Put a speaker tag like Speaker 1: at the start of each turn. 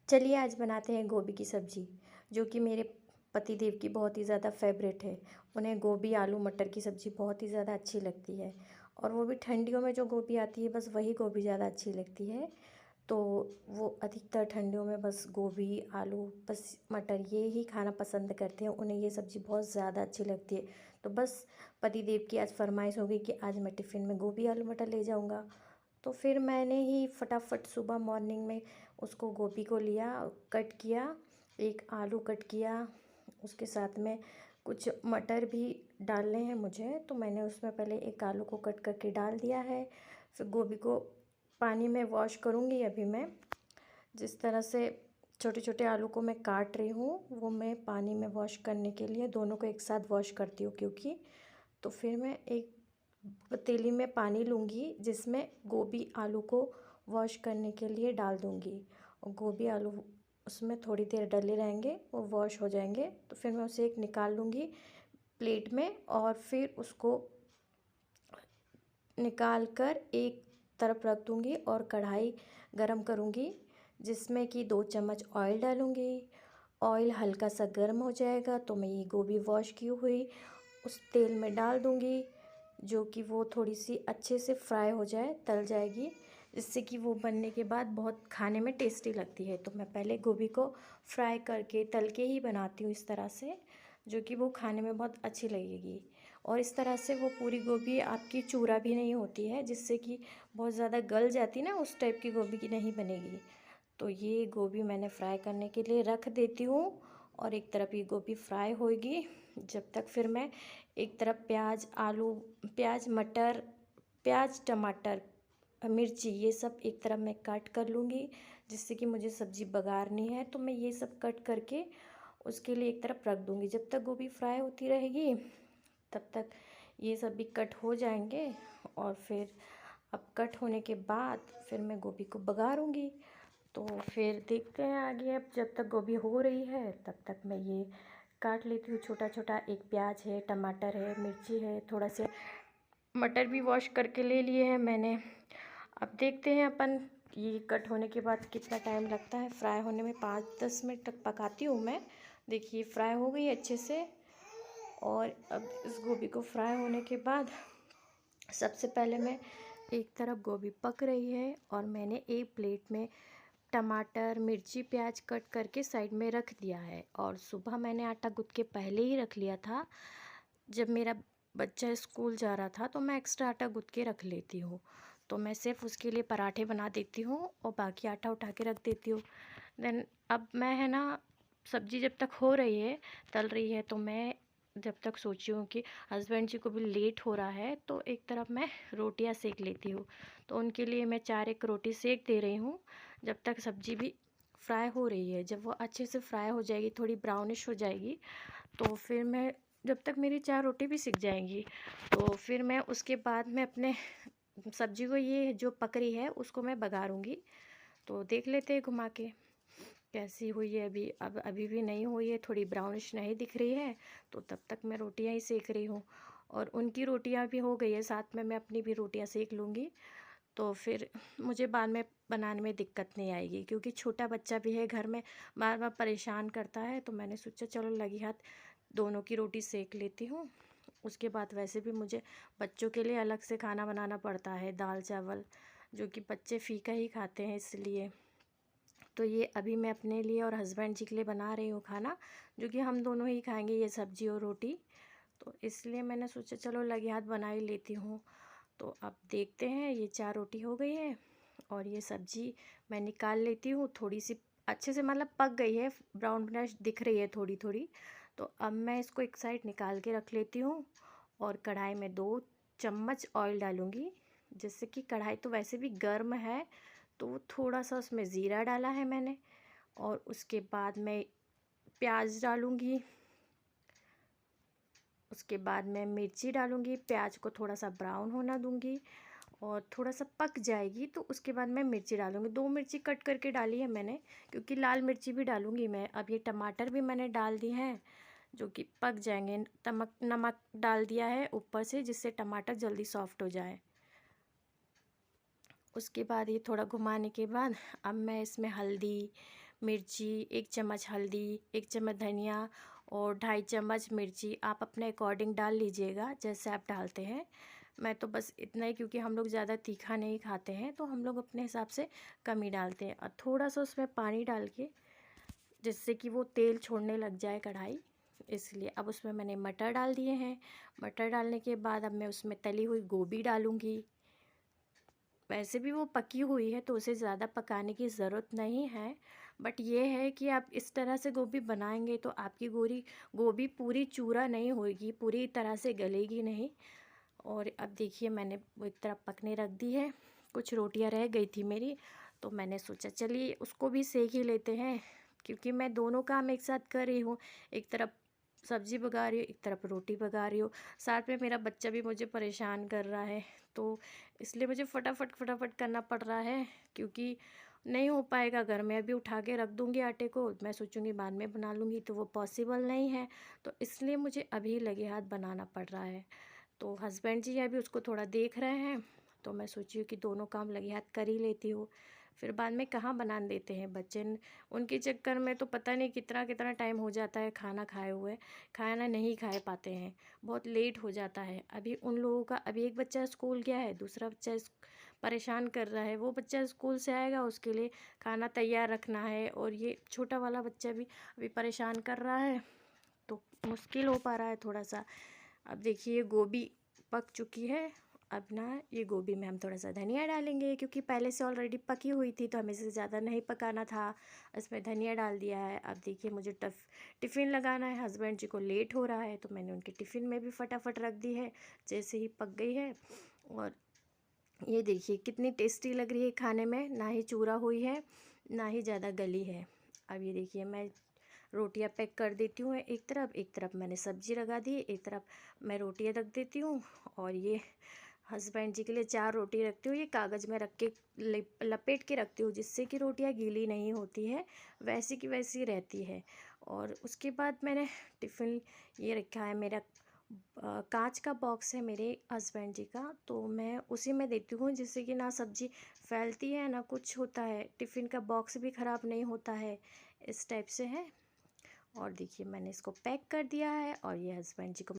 Speaker 1: चलिए आज बनाते हैं गोभी की सब्ज़ी, जो कि मेरे पति देव की बहुत ही ज़्यादा फेवरेट है। उन्हें गोभी आलू मटर की सब्ज़ी बहुत ही ज़्यादा अच्छी लगती है और वो भी ठंडियों में जो गोभी आती है बस वही गोभी ज़्यादा अच्छी लगती है। तो वो अधिकतर ठंडियों में बस गोभी आलू बस मटर ये ही खाना पसंद करते हैं, उन्हें ये सब्ज़ी बहुत ज़्यादा अच्छी लगती है। तो बस पति देव की आज फरमाइश हो गई कि आज मैं टिफ़िन में गोभी आलू मटर ले जाऊँगा। तो फिर मैंने ही फटाफट सुबह मॉर्निंग में उसको गोभी को लिया, कट किया, एक आलू कट किया, उसके साथ में कुछ मटर भी डालने हैं मुझे, तो मैंने उसमें पहले एक आलू को कट करके डाल दिया है। फिर गोभी को पानी में वॉश करूँगी अभी मैं। जिस तरह से छोटे छोटे आलू को मैं काट रही हूँ वो मैं पानी में वॉश करने के लिए दोनों को एक साथ वॉश करती हूँ, क्योंकि तो फिर मैं एक पतीली में पानी लूँगी जिसमें गोभी आलू को वॉश करने के लिए डाल दूँगी और गोभी आलू उसमें थोड़ी देर डले रहेंगे, वो वॉश हो जाएंगे तो फिर मैं उसे एक निकाल लूँगी प्लेट में और फिर उसको निकाल कर एक तरफ रख दूँगी और कढ़ाई गरम करूँगी जिसमें कि 2 चम्मच ऑयल डालूँगी। ऑयल हल्का सा गर्म हो जाएगा तो मैं ये गोभी वॉश की हुई उस तेल में डाल दूँगी, जो कि वो थोड़ी सी अच्छे से फ्राई हो जाए, तल जाएगी, जिससे कि वो बनने के बाद बहुत खाने में टेस्टी लगती है। तो मैं पहले गोभी को फ्राई करके तल के ही बनाती हूँ इस तरह से, जो कि वो खाने में बहुत अच्छी लगेगी। और इस तरह से वो पूरी गोभी आपकी चूरा भी नहीं होती है, जिससे कि बहुत ज़्यादा गल जाती ना, उस टाइप की गोभी की नहीं बनेगी। तो ये गोभी मैंने फ्राई करने के लिए रख देती हूँ और एक तरफ ये गोभी फ्राई होएगी जब तक फिर मैं एक तरफ प्याज आलू प्याज मटर प्याज टमाटर मिर्ची ये सब एक तरफ मैं कट कर लूँगी, जिससे कि मुझे सब्ज़ी बघारनी है तो मैं ये सब कट करके उसके लिए एक तरफ रख दूँगी। जब तक गोभी फ्राई होती रहेगी तब तक ये सब भी कट हो जाएंगे और फिर अब कट होने के बाद फिर मैं गोभी को बघारूँगी। तो फिर देखते हैं आगे, अब जब तक गोभी हो रही है तब तक मैं ये काट लेती हूँ छोटा छोटा। एक प्याज है, टमाटर है, मिर्ची है, थोड़ा सा मटर भी वॉश करके ले लिए हैं मैंने। अब देखते हैं अपन ये कट होने के बाद कितना टाइम लगता है फ्राई होने में। 5-10 मिनट तक पकाती हूँ मैं। देखिए फ्राई हो गई अच्छे से। और अब इस गोभी को फ्राई होने के बाद सबसे पहले मैं एक तरफ गोभी पक रही है और मैंने एक प्लेट में टमाटर मिर्ची प्याज कट करके साइड में रख दिया है। और सुबह मैंने आटा गूँथ के पहले ही रख लिया था। जब मेरा बच्चा स्कूल जा रहा था तो मैं एक्स्ट्रा आटा गूँथ के रख लेती हूँ। तो मैं सिर्फ उसके लिए पराठे बना देती हूँ और बाकी आटा उठा के रख देती हूँ। देन अब मैं है ना, सब्ज़ी जब तक हो रही है तल रही है तो मैं जब तक सोची हूँ कि हस्बैंड जी को भी लेट हो रहा है तो एक तरफ मैं रोटियां सेक लेती हूँ। तो उनके लिए मैं 4 एक रोटी सेक दे रही हूँ जब तक सब्ज़ी भी फ्राई हो रही है। जब वो अच्छे से फ्राई हो जाएगी, थोड़ी ब्राउनिश हो जाएगी, तो फिर मैं जब तक मेरी 4 रोटी भी सिक जाएंगी तो फिर मैं उसके बाद में अपने सब्ज़ी को ये जो पक रही है उसको मैं बघारूँगी। तो देख लेते हैं घुमा के कैसी हुई है अभी। अब अभी भी नहीं हुई है, थोड़ी ब्राउनिश नहीं दिख रही है, तो तब तक मैं रोटियां ही सेक रही हूँ। और उनकी रोटियां भी हो गई है, साथ में मैं अपनी भी रोटियां सेक लूँगी। तो फिर मुझे बाद में बनाने में दिक्कत नहीं आएगी, क्योंकि छोटा बच्चा भी है घर में, बार बार परेशान करता है। तो मैंने सोचा चलो लगी हाथ दोनों की रोटी सेक लेती हूँ। उसके बाद वैसे भी मुझे बच्चों के लिए अलग से खाना बनाना पड़ता है, दाल चावल, जो कि बच्चे फीका ही खाते हैं, इसलिए। तो ये अभी मैं अपने लिए और हस्बैंड जी के लिए बना रही हूँ खाना, जो कि हम दोनों ही खाएंगे, ये सब्ज़ी और रोटी। तो इसलिए मैंने सोचा चलो लगे हाथ बना ही लेती हूँ। तो अब देखते हैं, ये 4 रोटी हो गई है और ये सब्ज़ी मैं निकाल लेती हूँ। थोड़ी सी अच्छे से मतलब पक गई है, ब्राउन ब्राउनिश दिख रही है थोड़ी थोड़ी। तो अब मैं इसको एक साइड निकाल के रख लेती हूँ और कढ़ाई में 2 चम्मच ऑयल डालूँगी, जिससे कि कढ़ाई तो वैसे भी गर्म है, तो थोड़ा सा उसमें ज़ीरा डाला है मैंने। और उसके बाद मैं प्याज डालूँगी, उसके बाद मैं मिर्ची डालूँगी, प्याज को थोड़ा सा ब्राउन होना दूँगी और थोड़ा सा पक जाएगी तो उसके बाद मैं मिर्ची डालूँगी। 2 मिर्ची कट करके डाली है मैंने, क्योंकि लाल मिर्ची भी डालूँगी मैं। अब ये टमाटर भी मैंने डाल दिए हैं, जो कि पक जाएंगे। नमक डाल दिया है ऊपर से, जिससे टमाटर जल्दी सॉफ्ट हो जाए। उसके बाद ये थोड़ा घुमाने के बाद अब मैं इसमें हल्दी मिर्ची, 1 चम्मच हल्दी, 1 चम्मच धनिया और 2.5 चम्मच मिर्ची आप अपने अकॉर्डिंग डाल लीजिएगा, जैसे आप डालते हैं। मैं तो बस इतना ही, क्योंकि हम लोग ज़्यादा तीखा नहीं खाते हैं, तो हम लोग अपने हिसाब से कम ही डालते हैं। और थोड़ा सा उसमें पानी डाल के, जिससे कि वो तेल छोड़ने लग जाए कढ़ाई, इसलिए। अब उसमें मैंने मटर डाल दिए हैं। मटर डालने के बाद अब मैं उसमें तली हुई गोभी डालूँगी। वैसे भी वो पकी हुई है, तो उसे ज़्यादा पकाने की ज़रूरत नहीं है, बट ये है कि आप इस तरह से गोभी बनाएंगे तो आपकी गोभी पूरी चूरा नहीं होगी, पूरी तरह से गलेगी नहीं। और अब देखिए मैंने वो एक तरफ पकने रख दी है। कुछ रोटियां रह गई थी मेरी, तो मैंने सोचा चलिए उसको भी सेक ही लेते हैं, क्योंकि मैं दोनों काम एक साथ कर रही हूँ। एक तरफ सब्ज़ी पका रही हूँ, एक तरफ रोटी पका रही हूँ। साथ में मेरा बच्चा भी मुझे परेशान कर रहा है, तो इसलिए मुझे फटाफट फटाफट करना पड़ रहा है, क्योंकि नहीं हो पाएगा घर में। अभी उठा के रख दूँगी आटे को, मैं सोचूंगी बाद में बना लूँगी, तो वो पॉसिबल नहीं है। तो इसलिए मुझे अभी लगे हाथ बनाना पड़ रहा है। तो हस्बैंड जी अभी उसको थोड़ा देख रहे हैं, तो मैं सोची हूँ कि दोनों काम लगे हाथ कर ही लेती हूँ, फिर बाद में कहाँ बना देते हैं बच्चे। उनके चक्कर में तो पता नहीं कितना कितना टाइम हो जाता है खाना खाए हुए, खाना नहीं खा पाते हैं, बहुत लेट हो जाता है। अभी उन लोगों का, अभी एक बच्चा स्कूल गया है, दूसरा बच्चा परेशान कर रहा है। वो बच्चा स्कूल से आएगा, उसके लिए खाना तैयार रखना है, और ये छोटा वाला बच्चा भी अभी परेशान कर रहा है, तो मुश्किल हो पा रहा है थोड़ा सा। अब देखिए गोभी पक चुकी है। अब ना ये गोभी में हम थोड़ा सा धनिया डालेंगे, क्योंकि पहले से ऑलरेडी पकी हुई थी, तो हमें इसे ज़्यादा नहीं पकाना था। इसमें धनिया डाल दिया है। अब देखिए मुझे टिफ़िन लगाना है, हस्बैंड जी को लेट हो रहा है, तो मैंने उनके टिफ़िन में भी फटाफट रख दी है, जैसे ही पक गई है। और ये देखिए कितनी टेस्टी लग रही है खाने में, ना ही चूरा हुई है, ना ही ज़्यादा गली है। अब ये देखिए मैं रोटियां पैक कर देती हूँ, एक तरफ मैंने सब्जी लगा दी, एक तरफ मैं रोटियां रख देती हूँ। और ये हस्बैंड जी के लिए 4 रोटी रखती हूँ, ये कागज़ में रख के लपेट के रखती हूँ, जिससे कि रोटियां गीली नहीं होती है, वैसी की वैसी रहती है। और उसके बाद मैंने टिफ़िन ये रखा है, मेरा कांच का बॉक्स है मेरे हस्बैंड जी का, तो मैं उसी में देती हूँ, जिससे कि ना सब्ज़ी फैलती है ना कुछ होता है, टिफ़िन का बॉक्स भी ख़राब नहीं होता है, इस टाइप से है। और देखिए मैंने इसको पैक कर दिया है, और ये हस्बैंड जी को